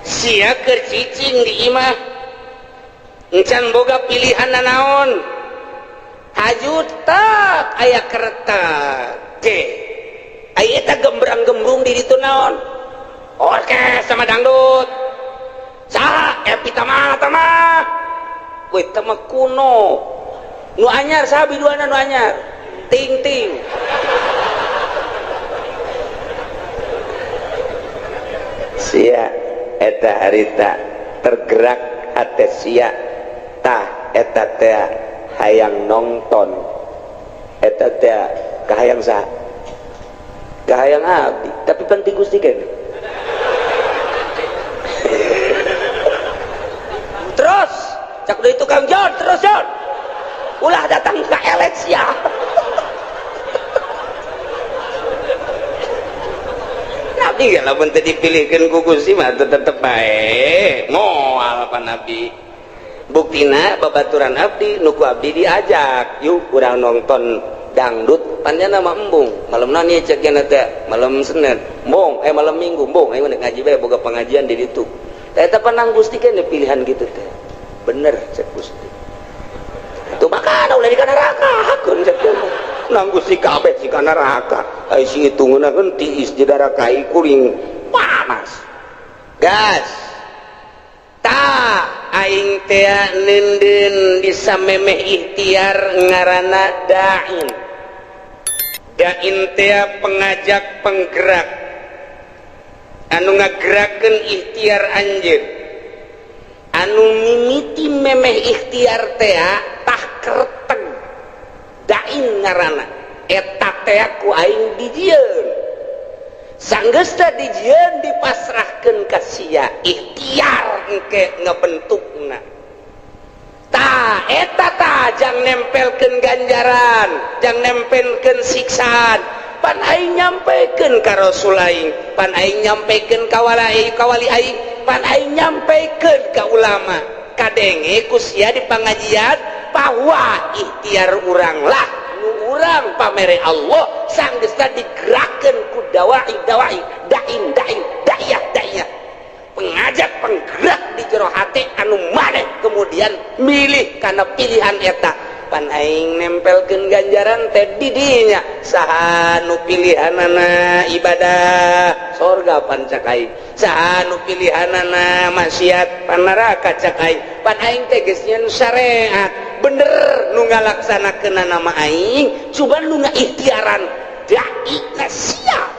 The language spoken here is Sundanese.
sia keur cicing di imah encan boga pilihan naon hajut tak aya keretak ge aya eta gembrang-gembrung di ditu naon orkes sama dangdut saha epita mah tamah we tamah kuno nu anyar saha biduana nu anyar ting ting sia eta harita tergerak hate sia tah eta teh hayang nonton eta teh kahayang saha kahayang abdi tapi penting Gusti kan terus cak deui tukang John terus John ulah datang ke eleksi ya Nabi gak lamun teu dipilihkeun ku Gusti mah tetep bae moal pa Nabi buktina babaturan abdi nuku abdi diajak yuk urang nonton dangdut panjana mah embung malemna nih cek nya teh malam Senin embung malam Minggu embung aing ngaji bae boga pengajian di ditu eta panang Gusti kan pilihan gitu teh bener cek Gusti tuh maka ulah di neraka hakeun cek nang Gusti kabeh si kana neraka ai si hitungna kan tiis di neraka kuring panas gas ta aing teh nenden bisa memeh ikhtiar ngaranna dain teh pengajak penggerak anu ngagerakeun ikhtiar anjeun anu mimiti memeh ikhtiar teh tah kereteg dain ngaranna eta teh ku aing dijieun sanggeusna dijieun dipasrahkeun ka sia ikhtiar engke ngabentukna tah eta tah jang nempelkeun ganjaran jang nempelkeun siksaan pan aing nyampekeun ka rasul aing pan aing nyampekeun ka wali aing pan aing nyampekeun ka ulama kadenge ku sia di pangajian bahwa ikhtiar urang lah nu urang pamere Allah sanggeusna digerakkeun ku dai da'iyah pengajak penggerak di jero hati anu maneh kemudian milih karena pilihan eta pan aing nempelkeun ganjaran teh di dinya saha nu pilihanana ibadah sorga pan cak aing saha nu pilihanana maksiat pan neraka cak aing pan aing teh geus nyen syariat bener nu ngalaksanakeunna nama aing cuman nu ngaikhtiaran dai sia